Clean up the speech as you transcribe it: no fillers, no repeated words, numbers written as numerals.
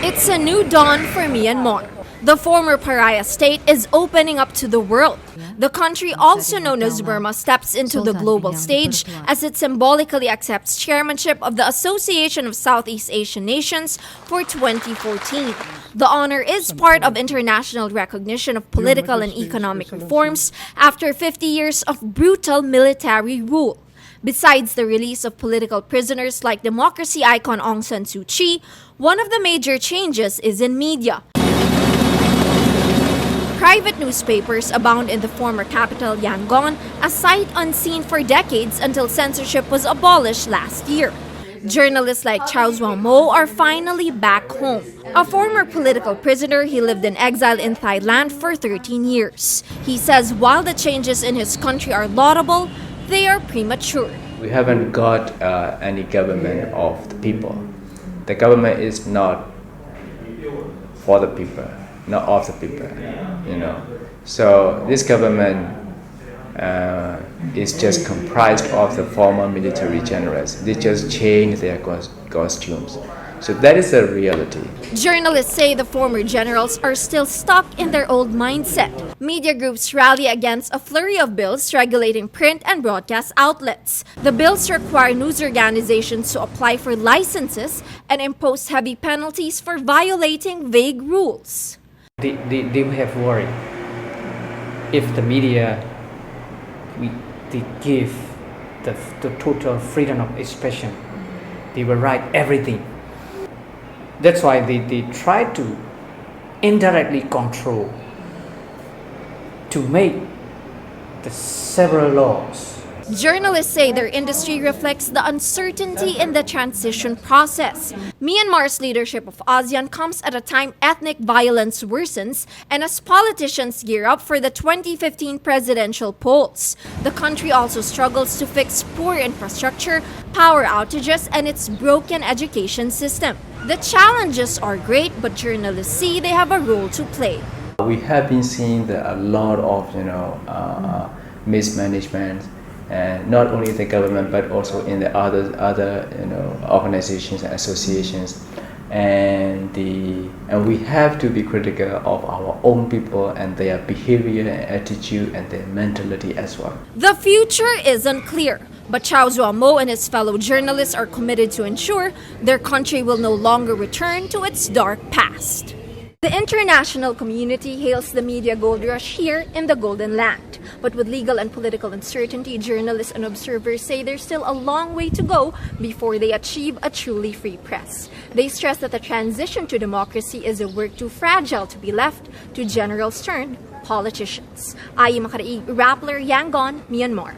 It's a new dawn for Myanmar. The former pariah state is opening up to the world. The country, also known as Burma, steps into the global stage as it symbolically accepts chairmanship of the Association of Southeast Asian Nations for 2014. The honor is part of international recognition of political and economic reforms after 50 years of brutal military rule. Besides the release of political prisoners like democracy icon Aung San Suu Kyi, one of the major changes is in media. Private newspapers abound in the former capital Yangon, a sight unseen for decades until censorship was abolished last year. Journalists like Chow Zwang Mo are finally back home. A former political prisoner, he lived in exile in Thailand for 13 years. He says while the changes in his country are laudable, they are premature. We haven't got any government of the people. The government is not for the people, not of the people, So this government is just comprised of the former military generals. They just change their costumes. So that is the reality. Journalists say the former generals are still stuck in their old mindset. Media groups rally against a flurry of bills regulating print and broadcast outlets. The bills require news organizations to apply for licenses and impose heavy penalties for violating vague rules. They have worry. If the media, they give the total freedom of expression, they will write everything. That's why they try to indirectly control, to make the several laws. Journalists say their industry reflects the uncertainty in the transition process. Myanmar's leadership of ASEAN comes at a time ethnic violence worsens and as politicians gear up for the 2015 presidential polls. The country also struggles to fix poor infrastructure, power outages, and its broken education system. The challenges are great, but journalists see they have a role to play. We have been seeing a lot of mismanagement, and not only the government but also in the other organizations and associations, and we have to be critical of our own people and their behavior and attitude and their mentality as well. The future isn't clear, but Chow Zwang Mo and his fellow journalists are committed to ensure their country will no longer return to its dark past. The international community hails the media gold rush here in the Golden Land. But with legal and political uncertainty, journalists and observers say there's still a long way to go before they achieve a truly free press. They stress that the transition to democracy is a work too fragile to be left to generals turned politicians. Ayee Macaraig, Rappler, Yangon, Myanmar.